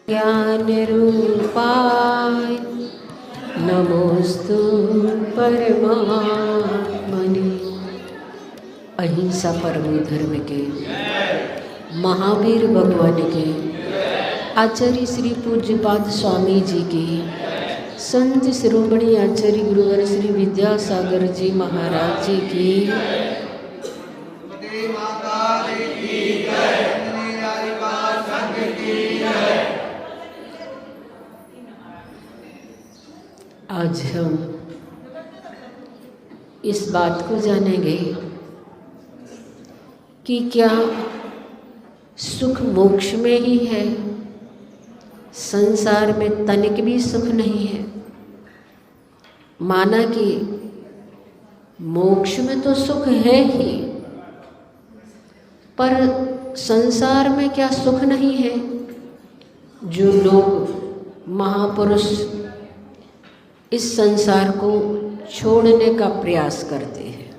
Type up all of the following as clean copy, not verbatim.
ज्ञान रूपाय नमोस्तु परमात्मने। अहिंसा परमो धर्म के महावीर भगवान के आचार्य श्री पूज्यपाद स्वामी जी की संत शिरोमणि आचार्य गुरुवर श्री विद्यासागर जी महाराज जी की आज हम इस बात को जानेंगे कि क्या सुख मोक्ष में ही है, संसार में तनिक भी सुख नहीं है। माना कि मोक्ष में तो सुख है ही, पर संसार में क्या सुख नहीं है। जो लोग महापुरुष इस संसार को छोड़ने का प्रयास करते हैं,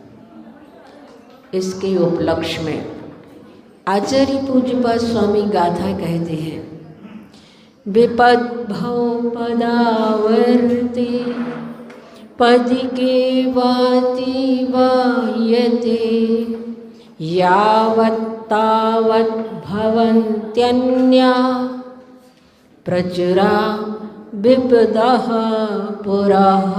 इसके उपलक्ष्य में आचार्य पूज्यपाद स्वामी गाथा कहते हैं, विपद भव पदावर्ते पदिके वाति वाह्यते यावत् तावत् भवन्त्यन्या प्रचुरा विपदः पुरः।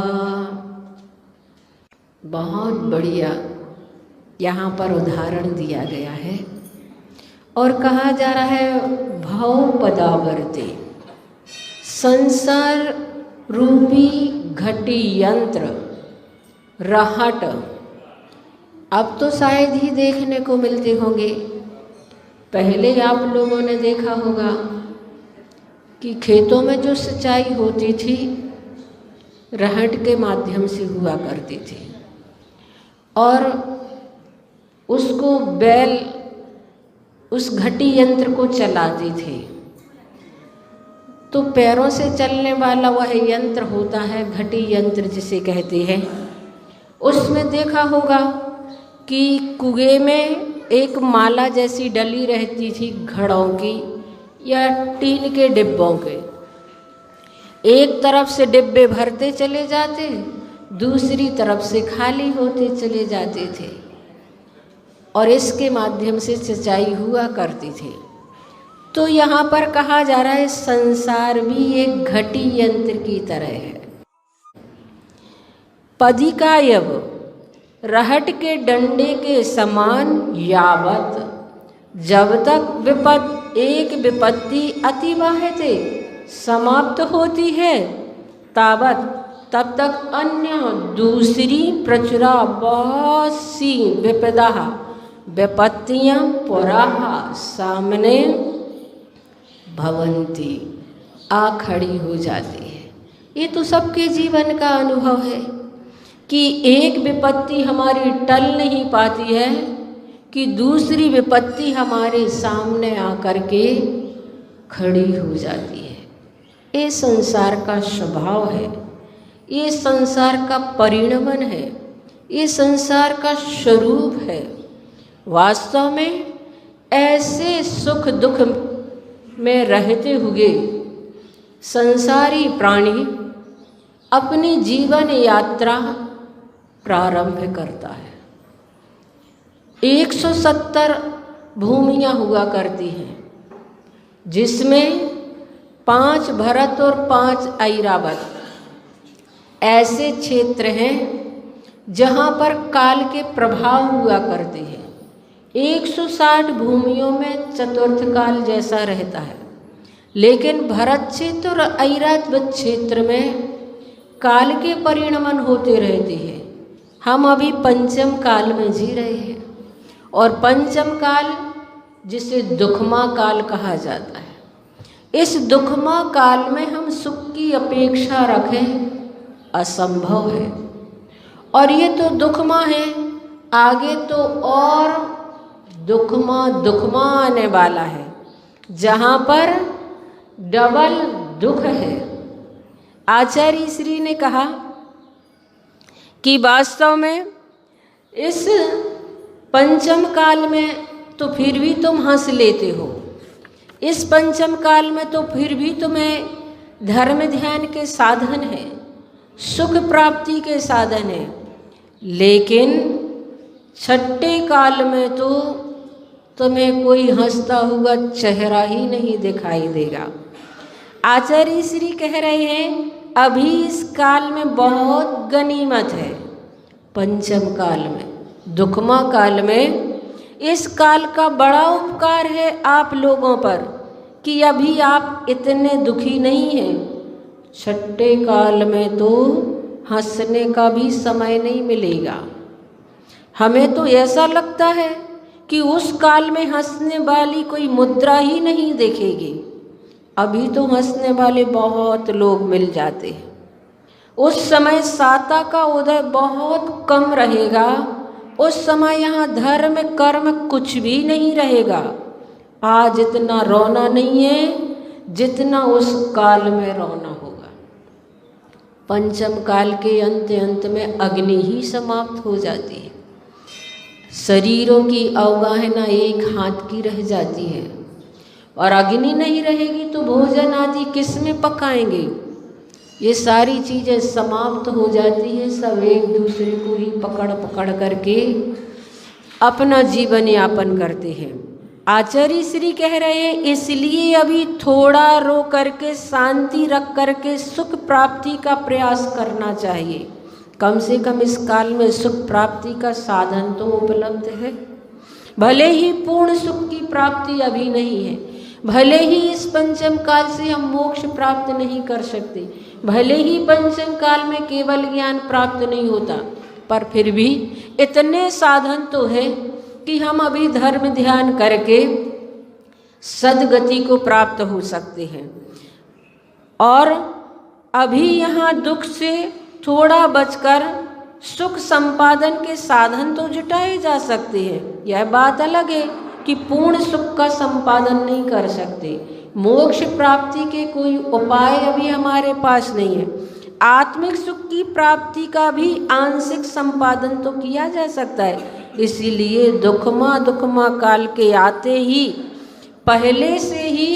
बहुत बढ़िया यहाँ पर उदाहरण दिया गया है और कहा जा रहा है भव पदावर्ते, संसार रूपी घटी यंत्र रहट अब तो शायद ही देखने को मिलते होंगे। पहले आप लोगों ने देखा होगा कि खेतों में जो सिंचाई होती थी रहट के माध्यम से हुआ करती थी और उसको बैल उस घटी यंत्र को चलाते थे। तो पैरों से चलने वाला वह यंत्र होता है घटी यंत्र जिसे कहते हैं। उसमें देखा होगा कि कुएं में एक माला जैसी डली रहती थी घड़ों की या टीन के डिब्बों के। एक तरफ से डिब्बे भरते चले जाते, दूसरी तरफ से खाली होते चले जाते थे और इसके माध्यम से सिंचाई हुआ करती थी। तो यहाँ पर कहा जा रहा है संसार भी एक घटी यंत्र की तरह है। पदिकायव रहट के डंडे के समान यावत, जब तक एक विपत्ति अतिवाहिते समाप्त होती है तावत तब तक अन्य दूसरी प्रचुरा बहुत सी विपत्तियाँ पुरः सामने भवंती आ खड़ी हो जाती है। ये तो सबके जीवन का अनुभव है कि एक विपत्ति हमारी टल नहीं पाती है कि दूसरी विपत्ति हमारे सामने आकर के खड़ी हो जाती है। ये संसार का स्वभाव है, ये संसार का परिणमन है, ये संसार का स्वरूप है। वास्तव में ऐसे सुख दुख में रहते हुए संसारी प्राणी अपनी जीवन यात्रा प्रारंभ करता है। 170 भूमियाँ हुआ करती हैं जिसमें 5 भरत और 5 ऐरावत ऐसे क्षेत्र हैं जहाँ पर काल के प्रभाव हुआ करते हैं। 160 भूमियों में चतुर्थ काल जैसा रहता है, लेकिन भरत क्षेत्र और ऐरावत क्षेत्र में काल के परिणमन होते रहते हैं। हम अभी पंचम काल में जी रहे हैं और पंचम काल जिसे दुखमा काल कहा जाता है, इस दुखमा काल में हम सुख की अपेक्षा रखें असंभव है। और ये तो दुखमा है, आगे तो और दुखमा आने वाला है जहाँ पर डबल दुख है। आचार्य श्री ने कहा कि वास्तव में इस पंचम काल में तो फिर भी तुम हंस लेते हो, इस पंचम काल में तो फिर भी तुम्हें धर्म ध्यान के साधन है, सुख प्राप्ति के साधन है, लेकिन छठे काल में तो तुम्हें कोई हंसता हुआ चेहरा ही नहीं दिखाई देगा। आचार्य श्री कह रहे हैं अभी इस काल में बहुत गनीमत है। पंचम काल में, दुखमा काल में, इस काल का बड़ा उपकार है आप लोगों पर कि अभी आप इतने दुखी नहीं हैं। छठे काल में तो हंसने का भी समय नहीं मिलेगा। हमें तो ऐसा लगता है कि उस काल में हंसने वाली कोई मुद्रा ही नहीं देखेगी। अभी तो हंसने वाले बहुत लोग मिल जाते हैं। उस समय साता का उदय बहुत कम रहेगा। उस समय यहाँ धर्म कर्म कुछ भी नहीं रहेगा। आज इतना रोना नहीं है जितना उस काल में रोना होगा। पंचम काल के अंत में अग्नि ही समाप्त हो जाती है। शरीरों की अवगाहना एक हाथ की रह जाती है, और अग्नि नहीं रहेगी तो भोजन आदि किस में पकाएंगे। ये सारी चीज़ें समाप्त हो जाती है। सब एक दूसरे को ही पकड़ पकड़ करके अपना जीवन यापन करते हैं। आचार्य श्री कह रहे हैं इसलिए अभी थोड़ा रो करके शांति रख करके सुख प्राप्ति का प्रयास करना चाहिए। कम से कम इस काल में सुख प्राप्ति का साधन तो उपलब्ध है। भले ही पूर्ण सुख की प्राप्ति अभी नहीं है, भले ही इस पंचम काल से हम मोक्ष प्राप्त नहीं कर सकते, भले ही पंचम काल में केवल ज्ञान प्राप्त नहीं होता, पर फिर भी इतने साधन तो है कि हम अभी धर्म ध्यान करके सदगति को प्राप्त हो सकते हैं। और अभी यहाँ दुख से थोड़ा बचकर सुख संपादन के साधन तो जुटाए जा सकते हैं। यह बात अलग है कि पूर्ण सुख का संपादन नहीं कर सकते। मोक्ष प्राप्ति के कोई उपाय अभी हमारे पास नहीं है। आत्मिक सुख की प्राप्ति का भी आंशिक संपादन तो किया जा सकता है। इसीलिए दुखमा काल के आते ही पहले से ही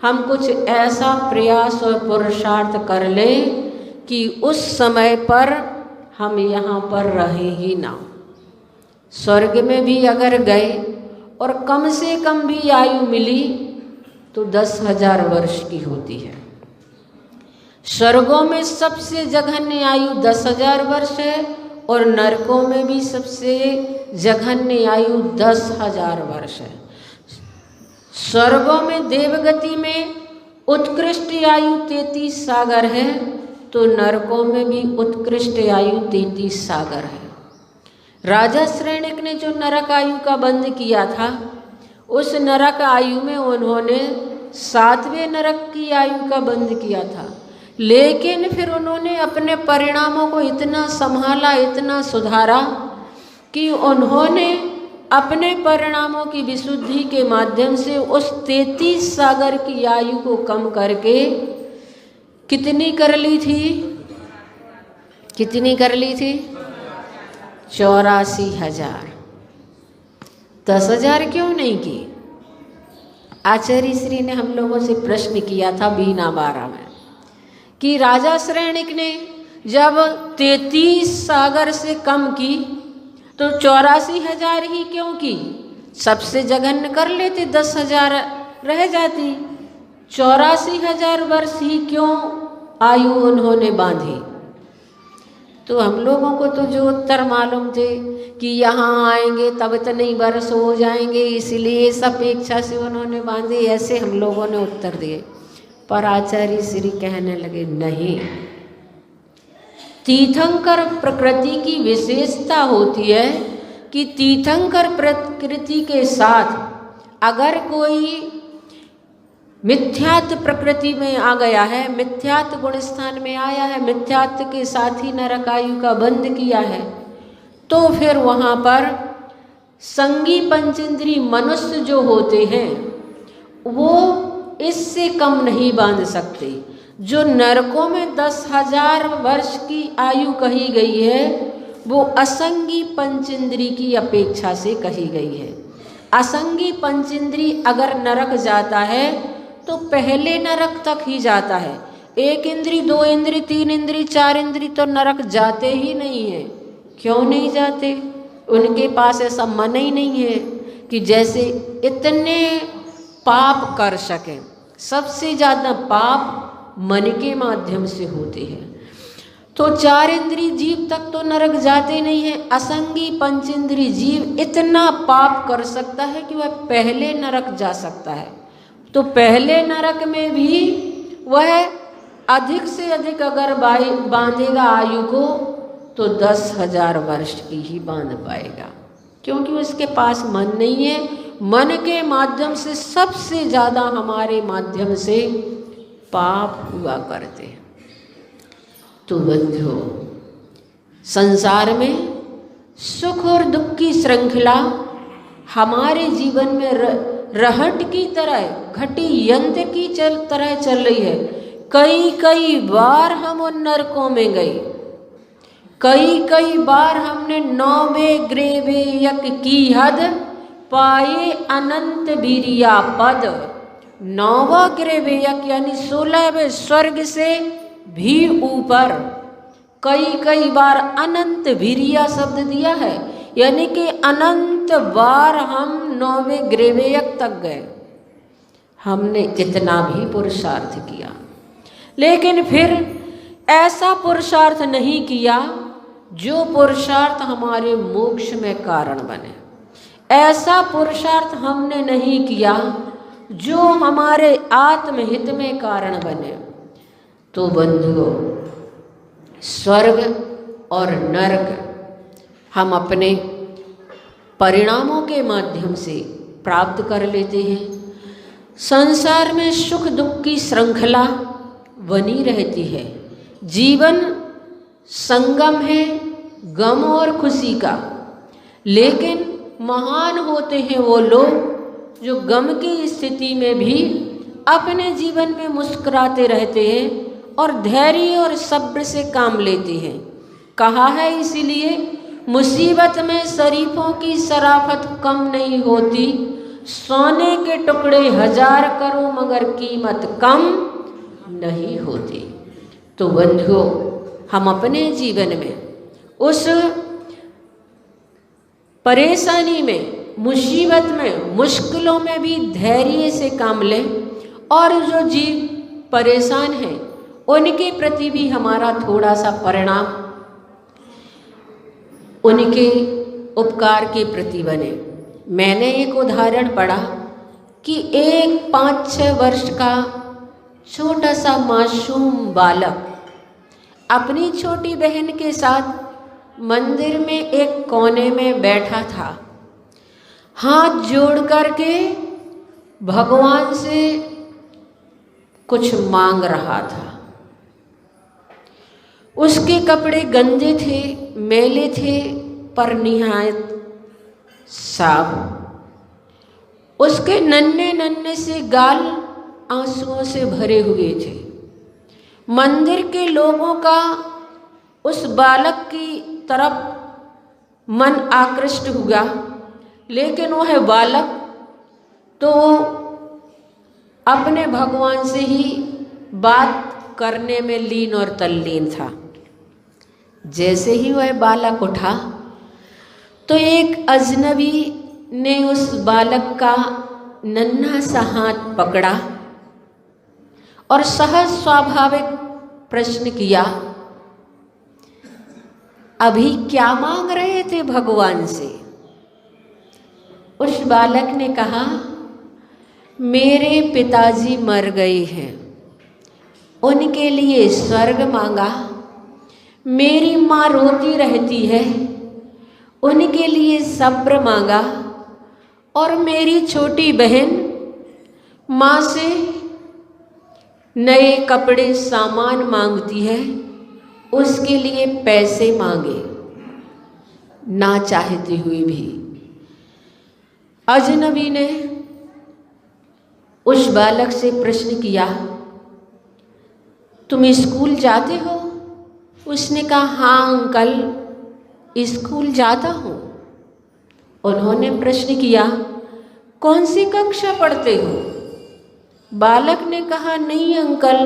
हम कुछ ऐसा प्रयास और पुरुषार्थ कर लें कि उस समय पर हम यहाँ पर रहे ही ना। स्वर्ग में भी अगर गए और कम से कम भी आयु मिली तो 10,000 वर्ष की होती है। स्वर्गों में सबसे जघन्य आयु 10,000 वर्ष है और नरकों में भी सबसे जघन्य आयु 10,000 वर्ष है। स्वर्गों में देवगति में उत्कृष्ट आयु 33 सागर है, तो नरकों में भी उत्कृष्ट आयु 33 सागर है। राजा श्रेणिक ने जो नरक आयु का बंद किया था, उस नरक आयु में उन्होंने 7वें नरक की आयु का बंद किया था, लेकिन फिर उन्होंने अपने परिणामों को इतना संभाला, इतना सुधारा कि उन्होंने अपने परिणामों की विशुद्धि के माध्यम से उस 33 सागर की आयु को कम करके कितनी कर ली थी? कितनी कर ली थी? 84,000। 10,000 क्यों नहीं की? आचार्य श्री ने हम लोगों से प्रश्न किया था बीना 12 में कि राजा श्रेणिक ने जब 33 सागर से कम की तो 84,000 ही क्यों की? सबसे जघन्य कर लेते, 10,000 रह जाती। 84,000 वर्ष ही क्यों आयु उन्होंने बांधी? तो हम लोगों को तो जो उत्तर मालूम थे कि यहाँ आएंगे तब इतने वर्ष हो जाएंगे, इसलिए इस अपेक्षा से उन्होंने बांधे, ऐसे हम लोगों ने उत्तर दिए। पर आचार्य श्री कहने लगे नहीं, तीर्थंकर प्रकृति की विशेषता होती है कि तीर्थंकर प्रकृति के साथ अगर कोई मिथ्यात्व प्रकृति में आ गया है, मिथ्यात्व गुण स्थान में आया है, मिथ्यात्व के साथ ही नरक आयु का बंद किया है, तो फिर वहाँ पर संगी पंचेंद्री मनुष्य जो होते हैं वो इससे कम नहीं बांध सकते। जो नरकों में 10,000 वर्ष की आयु कही गई है वो असंगी पंचेंद्री की अपेक्षा से कही गई है। असंगी पंचेंद्री अगर नरक जाता है तो पहले नरक तक ही जाता है। 1 इंद्री, 2 इंद्री, 3 इंद्री, 4 इंद्री तो नरक जाते ही नहीं है। क्यों नहीं जाते? उनके पास ऐसा मन ही नहीं है कि जैसे इतने पाप कर सकें। सबसे ज़्यादा पाप मन के माध्यम से होते हैं। तो 4 इंद्री जीव तक तो नरक जाते नहीं है। असंगी पंचेंद्री जीव इतना पाप कर सकता है कि वह पहले नरक जा सकता है। तो पहले नरक में भी वह अधिक से अधिक अगर बांधेगा आयु को तो 10,000 वर्ष की ही बांध पाएगा, क्योंकि उसके पास मन नहीं है। मन के माध्यम से सबसे ज़्यादा हमारे माध्यम से पाप हुआ करते हैं। तो बंधुओं, संसार में सुख और दुख की श्रृंखला हमारे जीवन में रहट की तरह, घटी यंत्र की तरह चल रही है। कई बार हम उन नरकों में गए, कई बार हमने 9वें ग्रेवे यक की हद पाए अनंत वीरिया पद। 9वां ग्रेवे यक यानी 16वें स्वर्ग से भी ऊपर कई बार अनंत वीरिया शब्द दिया है, यानी कि अनंत बार हम 9वें ग्रेवेयक तक गए। हमने कितना भी पुरुषार्थ किया, लेकिन फिर ऐसा पुरुषार्थ नहीं किया जो पुरुषार्थ हमारे मोक्ष में कारण बने। ऐसा पुरुषार्थ हमने नहीं किया जो हमारे आत्महित में कारण बने। तो बंधुओं, स्वर्ग और नरक हम अपने परिणामों के माध्यम से प्राप्त कर लेते हैं। संसार में सुख दुख की श्रृंखला बनी रहती है। जीवन संगम है गम और खुशी का, लेकिन महान होते हैं वो लोग जो गम की स्थिति में भी अपने जीवन में मुस्कुराते रहते हैं और धैर्य और सब्र से काम लेते हैं। कहा है इसीलिए, मुसीबत में शरीफों की शराफत कम नहीं होती, सोने के टुकड़े 1000 करो मगर कीमत कम नहीं होती। तो बंधुओं, हम अपने जीवन में उस परेशानी में, मुसीबत में, मुश्किलों में भी धैर्य से काम लें, और जो जीव परेशान हैं उनके प्रति भी हमारा थोड़ा सा परिणाम उनके उपकार के प्रति बने। मैंने एक उदाहरण पढ़ा कि एक 5-6 वर्ष का छोटा सा मासूम बालक अपनी छोटी बहन के साथ मंदिर में एक कोने में बैठा था, हाथ जोड़ करके भगवान से कुछ मांग रहा था। उसके कपड़े गंदे थे, मैले थे, पर निहायत साफ। उसके नन्हे नन्हे से गाल आंसुओं से भरे हुए थे। मंदिर के लोगों का उस बालक की तरफ मन आकृष्ट हुआ, लेकिन वह बालक तो अपने भगवान से ही बात करने में लीन और तल्लीन था। जैसे ही वह बालक उठा तो एक अजनबी ने उस बालक का नन्हा सा हाथ पकड़ा और सहज स्वाभाविक प्रश्न किया, अभी क्या मांग रहे थे भगवान से? उस बालक ने कहा, मेरे पिताजी मर गए हैं, उनके लिए स्वर्ग मांगा। मेरी माँ रोती रहती है, उनके लिए सब्र मांगा। और मेरी छोटी बहन माँ से नए कपड़े सामान मांगती है, उसके लिए पैसे मांगे, ना चाहते हुए भी। अजनबी ने उस बालक से प्रश्न किया, तुम स्कूल जाते हो? उसने कहा, हाँ अंकल, स्कूल जाता हूँ। उन्होंने प्रश्न किया, कौन सी कक्षा पढ़ते हो? बालक ने कहा, नहीं अंकल,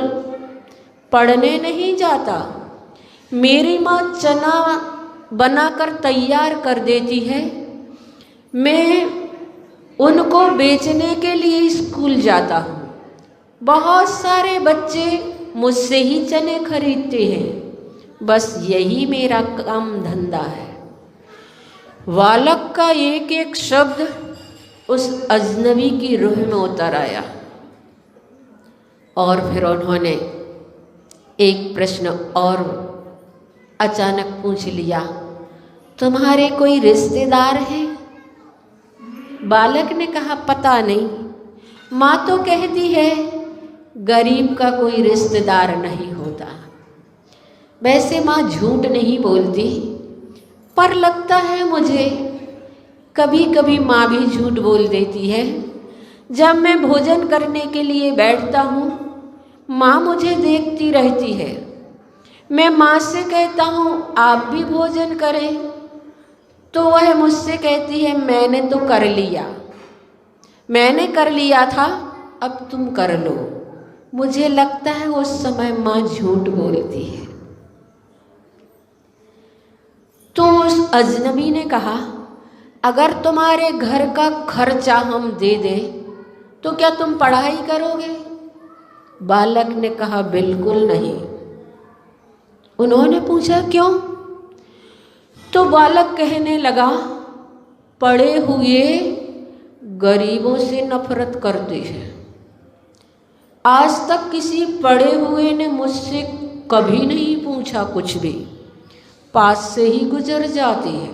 पढ़ने नहीं जाता। मेरी माँ चना बनाकर तैयार कर देती है, मैं उनको बेचने के लिए स्कूल जाता हूँ। बहुत सारे बच्चे मुझसे ही चने खरीदते हैं, बस यही मेरा काम धंधा है। बालक का एक एक शब्द उस अजनबी की रूह में उतर आया और फिर उन्होंने एक प्रश्न और अचानक पूछ लिया, तुम्हारे कोई रिश्तेदार हैं? बालक ने कहा, पता नहीं, माँ तो कहती है गरीब का कोई रिश्तेदार नहीं होता। वैसे माँ झूठ नहीं बोलती, पर लगता है मुझे कभी कभी माँ भी झूठ बोल देती है। जब मैं भोजन करने के लिए बैठता हूँ, माँ मुझे देखती रहती है। मैं माँ से कहता हूँ आप भी भोजन करें, तो वह मुझसे कहती है मैंने तो कर लिया, मैंने कर लिया था, अब तुम कर लो। मुझे लगता है उस समय माँ झूठ बोलती है। तो उस अजनबी ने कहा, अगर तुम्हारे घर का खर्चा हम दे दें तो क्या तुम पढ़ाई करोगे? बालक ने कहा, बिल्कुल नहीं। उन्होंने पूछा, क्यों? तो बालक कहने लगा, पढ़े हुए गरीबों से नफरत करते हैं। आज तक किसी पढ़े हुए ने मुझसे कभी नहीं पूछा कुछ भी, पास से ही गुजर जाती है।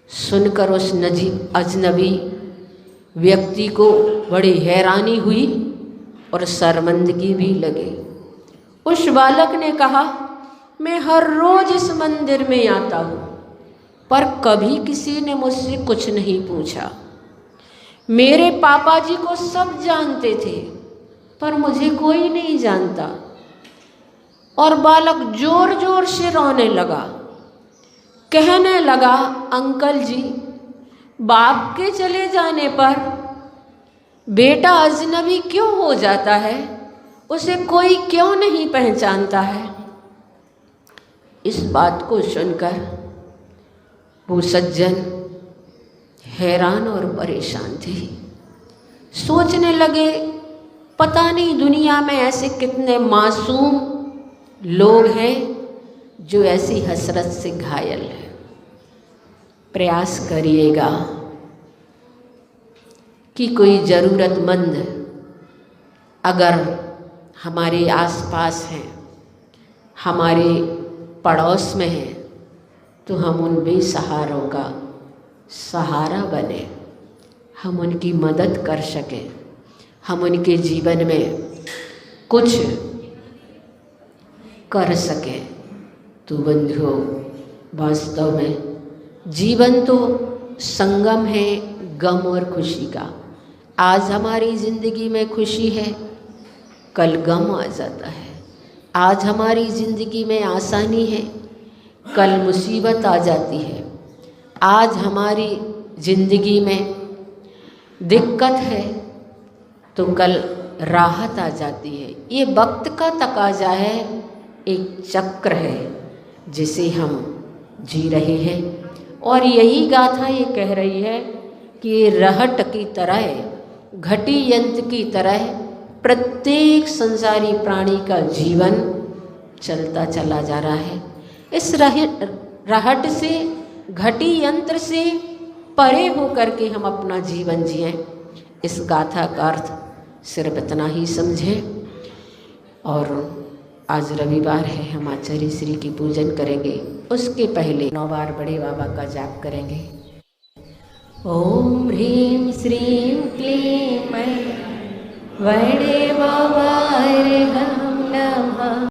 सुनकर उस अजनबी व्यक्ति को बड़ी हैरानी हुई और शर्मिंदगी भी लगी। उस बालक ने कहा, मैं हर रोज इस मंदिर में आता हूँ, पर कभी किसी ने मुझसे कुछ नहीं पूछा। मेरे पापा जी को सब जानते थे, पर मुझे कोई नहीं जानता। और बालक जोर जोर से रोने लगा, कहने लगा, अंकल जी, बाप के चले जाने पर बेटा अजनबी क्यों हो जाता है? उसे कोई क्यों नहीं पहचानता है? इस बात को सुनकर वो सज्जन हैरान और परेशान थे। सोचने लगे, पता नहीं दुनिया में ऐसे कितने मासूम लोग हैं जो ऐसी हसरत से घायल हैं। प्रयास करिएगा कि कोई ज़रूरतमंद अगर हमारे आसपास हैं, हमारे पड़ोस में हैं, तो हम उन बेसहारों का सहारा बने, हम उनकी मदद कर सकें, हम उनके जीवन में कुछ कर सकें। तो बंधुओं, वास्तव में जीवन तो संगम है गम और खुशी का। आज हमारी ज़िंदगी में खुशी है, कल गम आ जाता है। आज हमारी ज़िंदगी में आसानी है, कल मुसीबत आ जाती है। आज हमारी ज़िंदगी में दिक्कत है, तो कल राहत आ जाती है। ये वक्त का तकाजा है, एक चक्र है जिसे हम जी रहे हैं। और यही गाथा ये कह रही है कि ये रहट की तरह, घटी यंत्र की तरह प्रत्येक संसारी प्राणी का जीवन चलता चला जा रहा है। इस रहट से, घटी यंत्र से परे होकर के हम अपना जीवन जिएं। इस गाथा का अर्थ सिर्फ इतना ही समझें। और आज रविवार है, हम आचार्य श्री की पूजन करेंगे। उसके पहले 9 बार बड़े बाबा का जाप करेंगे। ओम ह्रीं श्रीं क्लीं मैं बड़े बाबा रे हम नमः।